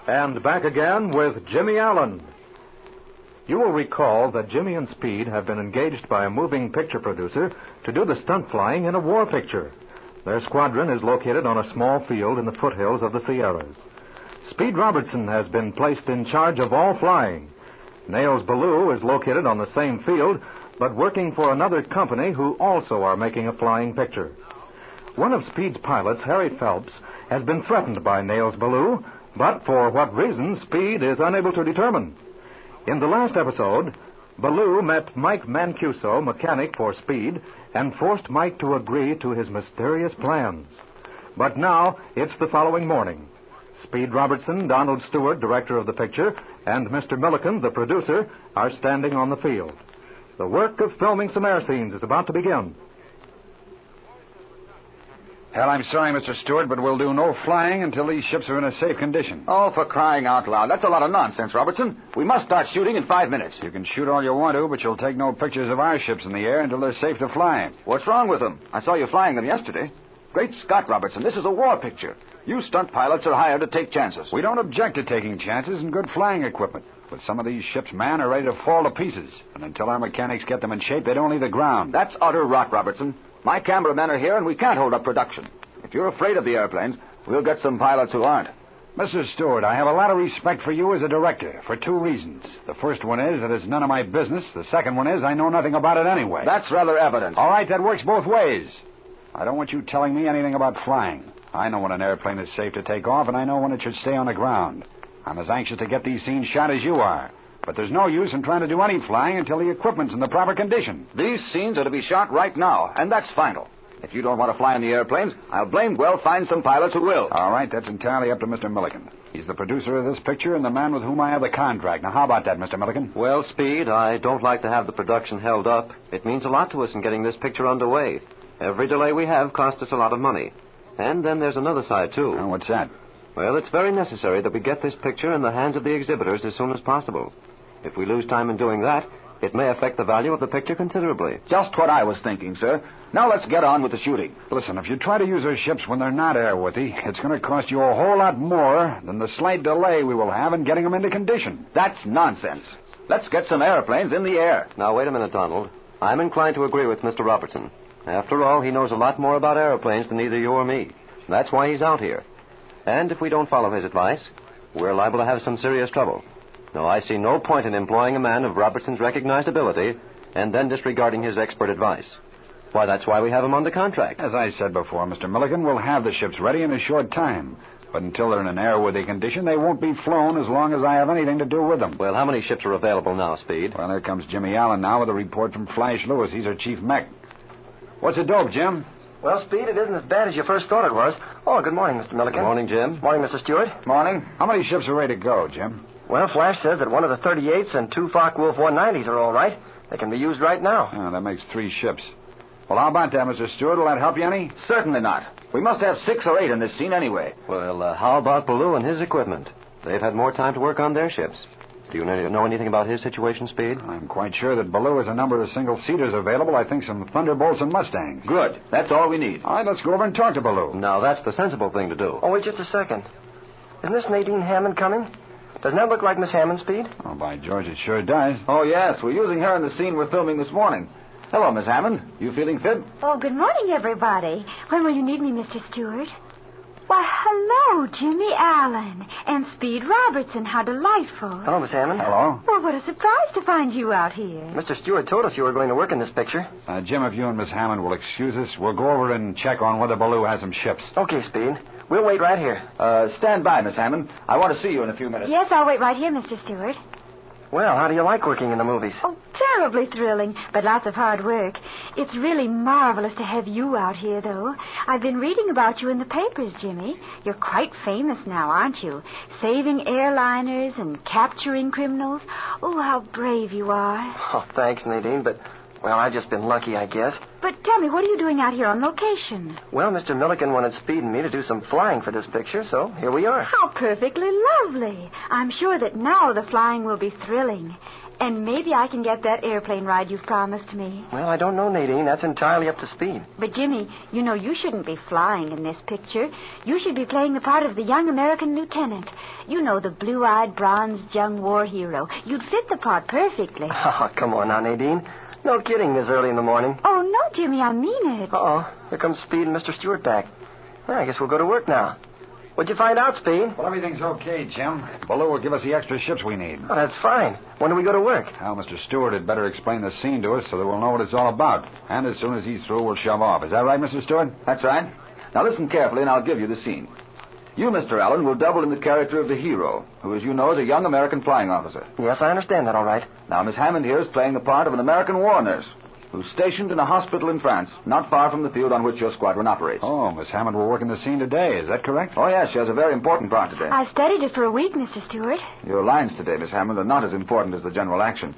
And back again with Jimmy Allen. You will recall that Jimmy and Speed have been engaged by a moving picture producer to do the stunt flying in a war picture. Their squadron is located on a small field in the foothills of the Sierras. Speed Robertson has been placed in charge of all flying. Nails Ballou is located on the same field, but working for another company who also are making a flying picture. One of Speed's pilots, Harry Phelps, has been threatened by Nails Ballou, but for what reason, Speed is unable to determine. In the last episode, Ballou met Mike Mancuso, mechanic for Speed, and forced Mike to agree to his mysterious plans. But now, it's the following morning. Speed Robertson, Donald Stewart, director of the picture, and Mr. Milliken, the producer, are standing on the field. The work of filming some air scenes is about to begin. Hell, I'm sorry, Mr. Stewart, but we'll do no flying until these ships are in a safe condition. Oh, for crying out loud. That's a lot of nonsense, Robertson. We must start shooting in 5 minutes. You can shoot all you want to, but you'll take no pictures of our ships in the air until they're safe to fly. What's wrong with them? I saw you flying them yesterday. Great Scott, Robertson, this is a war picture. You stunt pilots are hired to take chances. We don't object to taking chances in good flying equipment. But some of these ships, man, are ready to fall to pieces. And until our mechanics get them in shape, they don't leave the ground. That's utter rot, Robertson. My cameramen are here, and we can't hold up production. If you're afraid of the airplanes, we'll get some pilots who aren't. Mr. Stewart, I have a lot of respect for you as a director for 2 reasons. The first one is that it's none of my business. The second one is I know nothing about it anyway. That's rather evident. All right, that works both ways. I don't want you telling me anything about flying. I know when an airplane is safe to take off, and I know when it should stay on the ground. I'm as anxious to get these scenes shot as you are. But there's no use in trying to do any flying until the equipment's in the proper condition. These scenes are to be shot right now, and that's final. If you don't want to fly in the airplanes, I'll find some pilots who will. All right, that's entirely up to Mr. Milliken. He's the producer of this picture and the man with whom I have the contract. Now, how about that, Mr. Milliken? Well, Speed, I don't like to have the production held up. It means a lot to us in getting this picture underway. Every delay we have costs us a lot of money. And then there's another side, too. Oh, what's that? Well, it's very necessary that we get this picture in the hands of the exhibitors as soon as possible. If we lose time in doing that, it may affect the value of the picture considerably. Just what I was thinking, sir. Now let's get on with the shooting. Listen, if you try to use our ships when they're not airworthy, it's going to cost you a whole lot more than the slight delay we will have in getting them into condition. That's nonsense. Let's get some airplanes in the air. Now, wait a minute, Donald. I'm inclined to agree with Mr. Robertson. After all, he knows a lot more about airplanes than either you or me. That's why he's out here. And if we don't follow his advice, we're liable to have some serious trouble. No, I see no point in employing a man of Robertson's recognized ability and then disregarding his expert advice. Why, that's why we have him under contract. As I said before, Mr. Milliken, we'll have the ships ready in a short time. But until they're in an airworthy condition, they won't be flown as long as I have anything to do with them. Well, how many ships are available now, Speed? Well, there comes Jimmy Allen now with a report from Flash Lewis. He's our chief mech. What's the dope, Jim? Well, Speed, it isn't as bad as you first thought it was. Oh, good morning, Mr. Milliken. Good morning, Jim. Morning, Mr. Stewart. Morning. How many ships are ready to go, Jim? Well, Flash says that one of the 38s and 2 Focke-Wulf 190s are all right. They can be used right now. Oh, that makes 3 ships. Well, how about that, Mr. Stewart? Will that help you any? Certainly not. We must have 6 or 8 in this scene anyway. Well, how about Ballou and his equipment? They've had more time to work on their ships. Do you know anything about his situation, Speed? I'm quite sure that Ballou has a number of single-seaters available. I think some Thunderbolts and Mustangs. Good. That's all we need. All right, let's go over and talk to Ballou. Now, that's the sensible thing to do. Oh, wait just a second. Isn't this Nadine Hammond coming? Doesn't that look like Miss Hammond, Speed? Oh, by George, it sure does. Oh, yes. We're using her in the scene we're filming this morning. Hello, Miss Hammond. You feeling fit? Oh, good morning, everybody. When will you need me, Mr. Stewart? Why, hello, Jimmy Allen and Speed Robertson. How delightful. Hello, Miss Hammond. Hello. Well, what a surprise to find you out here. Mr. Stewart told us you were going to work in this picture. Jim, if you and Miss Hammond will excuse us, we'll go over and check on whether Ballou has some ships. Okay, Speed. We'll wait right here. Stand by, Miss Hammond. I want to see you in a few minutes. Yes, I'll wait right here, Mr. Stewart. Well, how do you like working in the movies? Oh, terribly thrilling, but lots of hard work. It's really marvelous to have you out here, though. I've been reading about you in the papers, Jimmy. You're quite famous now, aren't you? Saving airliners and capturing criminals. Oh, how brave you are. Oh, thanks, Nadine, but, well, I've just been lucky, I guess. But tell me, what are you doing out here on location? Well, Mr. Milliken wanted Speed and me to do some flying for this picture, so here we are. How perfectly lovely. I'm sure that now the flying will be thrilling. And maybe I can get that airplane ride you've promised me. Well, I don't know, Nadine. That's entirely up to Speed. But, Jimmy, you know you shouldn't be flying in this picture. You should be playing the part of the young American lieutenant. You know, the blue-eyed, bronzed young war hero. You'd fit the part perfectly. Oh, come on now, Nadine. No kidding this early in the morning. Oh, no, Jimmy, I mean it. Uh-oh. Here comes Speed and Mr. Stewart back. Well, I guess we'll go to work now. What'd you find out, Speed? Well, everything's okay, Jim. Baloo will give us the extra ships we need. Oh, that's fine. When do we go to work? Well, Mr. Stewart had better explain the scene to us so that we'll know what it's all about. And as soon as he's through, we'll shove off. Is that right, Mr. Stewart? That's right. Now listen carefully and I'll give you the scene. You, Mr. Allen, will double in the character of the hero, who, as you know, is a young American flying officer. Yes, I understand that all right. Now, Miss Hammond here is playing the part of an American war nurse who's stationed in a hospital in France, not far from the field on which your squadron operates. Oh, Miss Hammond will work in the scene today. Is that correct? Oh, yes, she has a very important part today. I studied it for a week, Mr. Stewart. Your lines today, Miss Hammond, are not as important as the general action.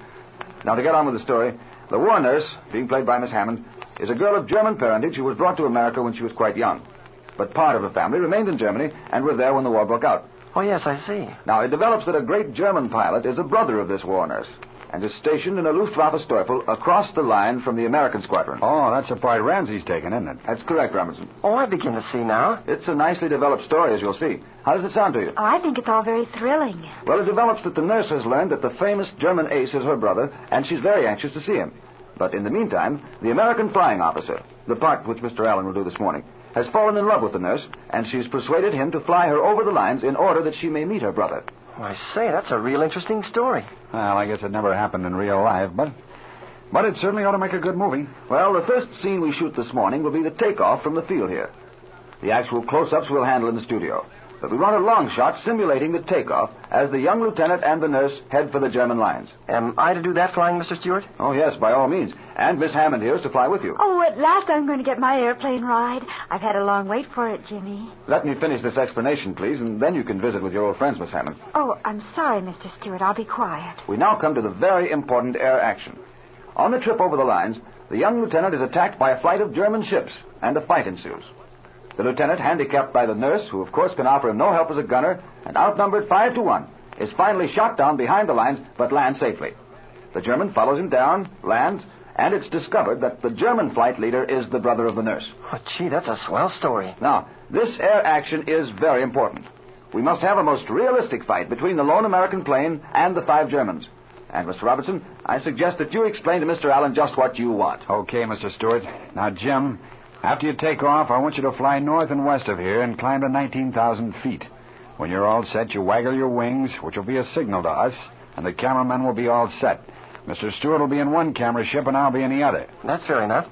Now, to get on with the story, the war nurse, being played by Miss Hammond, is a girl of German parentage who was brought to America when she was quite young. But part of her family remained in Germany and was there when the war broke out. Oh, yes, I see. Now, it develops that a great German pilot is a brother of this war nurse and is stationed in a Luftwaffe Stoffel across the line from the American squadron. Oh, that's the part Ramsey's taken, isn't it? That's correct, Robinson. Oh, I begin to see now. It's a nicely developed story, as you'll see. How does it sound to you? Oh, I think it's all very thrilling. Well, it develops that the nurse has learned that the famous German ace is her brother, and she's very anxious to see him. But in the meantime, the American flying officer, the part which Mr. Allen will do this morning, has fallen in love with the nurse, and she's persuaded him to fly her over the lines in order that she may meet her brother. Oh, I say, that's a real interesting story. Well, I guess it never happened in real life, but it certainly ought to make a good movie. Well, the first scene we shoot this morning will be the takeoff from the field here. The actual close-ups we'll handle in the studio. But we want a long shot simulating the takeoff as the young lieutenant and the nurse head for the German lines. Am I to do that flying, Mr. Stewart? Oh, yes, by all means. And Miss Hammond here is to fly with you. Oh, at last I'm going to get my airplane ride. I've had a long wait for it, Jimmy. Let me finish this explanation, please, and then you can visit with your old friends, Miss Hammond. Oh, I'm sorry, Mr. Stewart. I'll be quiet. We now come to the very important air action. On the trip over the lines, the young lieutenant is attacked by a flight of German ships, and a fight ensues. The lieutenant, handicapped by the nurse, who of course can offer him no help as a gunner, and outnumbered 5-1, is finally shot down behind the lines, but lands safely. The German follows him down, lands, and it's discovered that the German flight leader is the brother of the nurse. Oh, gee, that's a swell story. Now, this air action is very important. We must have a most realistic fight between the lone American plane and the 5 Germans. And, Mr. Robertson, I suggest that you explain to Mr. Allen just what you want. Okay, Mr. Stewart. Now, Jim, after you take off, I want you to fly north and west of here and climb to 19,000 feet. When you're all set, you waggle your wings, which will be a signal to us, and the cameramen will be all set. Mr. Stewart will be in one camera ship, and I'll be in the other. That's fair enough.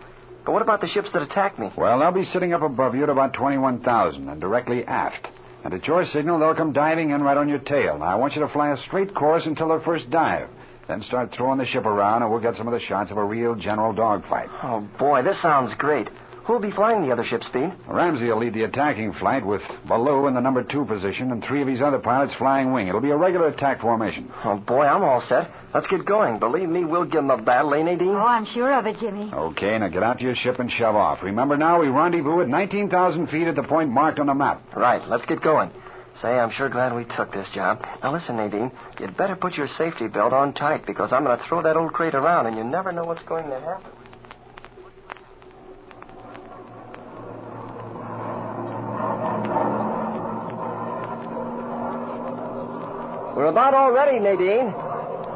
But what about the ships that attacked me? Well, they'll be sitting up above you at about 21,000 and directly aft. And at your signal, they'll come diving in right on your tail. Now, I want you to fly a straight course until their first dive. Then start throwing the ship around, and we'll get some of the shots of a real general dogfight. Oh, boy, this sounds great. Who'll be flying the other ship, Speed? Ramsey will lead the attacking flight with Baloo in the number 2 position and 3 of his other pilots flying wing. It'll be a regular attack formation. Oh, boy, I'm all set. Let's get going. Believe me, we'll give them a battle, eh, Nadine? Oh, I'm sure of it, Jimmy. Okay, now get out to your ship and shove off. Remember now, we rendezvous at 19,000 feet at the point marked on the map. Right, let's get going. Say, I'm sure glad we took this job. Now, listen, Nadine, you'd better put your safety belt on tight because I'm going to throw that old crate around and you never know what's going to happen. We're about all ready, Nadine.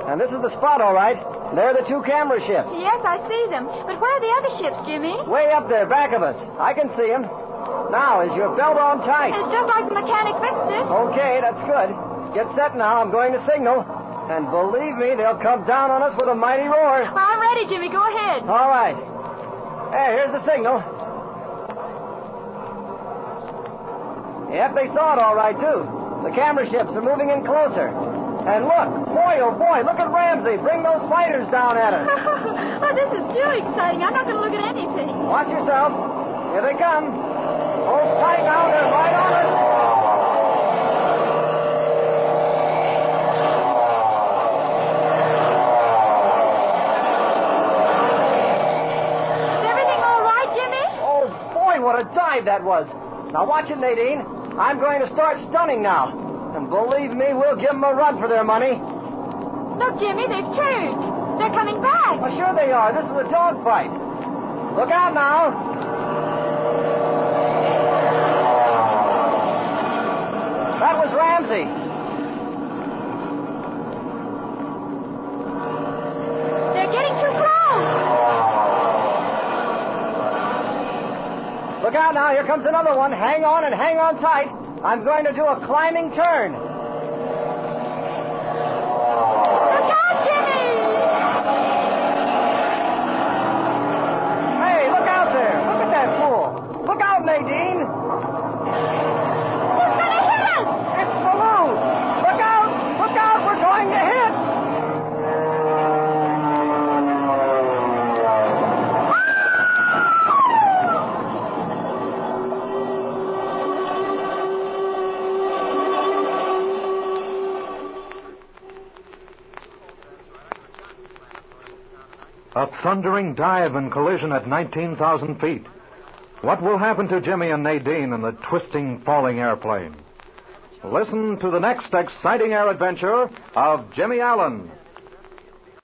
And this is the spot, all right. They're the 2 camera ships. Yes, I see them. But where are the other ships, Jimmy? Way up there, back of us. I can see them. Now, is your belt on tight? It's just like the mechanic fixed it. Okay, that's good. Get set now. I'm going to signal. And believe me, they'll come down on us with a mighty roar. Well, I'm ready, Jimmy. Go ahead. All right. Hey, here's the signal. Yep, they saw it all right, too. The camera ships are moving in closer. And look, boy, oh boy, look at Ramsey. Bring those fighters down at her. Oh, this is too exciting. I'm not going to look at anything. Watch yourself. Here they come. Hold tight now. They're right on us. Is everything all right, Jimmy? Oh, boy, what a dive that was. Now watch it, Nadine. I'm going to start stunning now. And believe me, we'll give them a run for their money. Look, Jimmy, they've turned. They're coming back. Well, sure they are. This is a dogfight. Look out now. That was Ramsey. They're getting too close. Look out now. Here comes another one. Hang on and hang on tight. I'm going to do a climbing turn. Look out, Jimmy! Hey, look out there. Look at that fool. Look out, Nadine. He's going to hit us! It's Baloo. Look out. Look out. We're going to hit. A thundering dive and collision at 19,000 feet. What will happen to Jimmy and Nadine in the twisting, falling airplane? Listen to the next exciting air adventure of Jimmy Allen.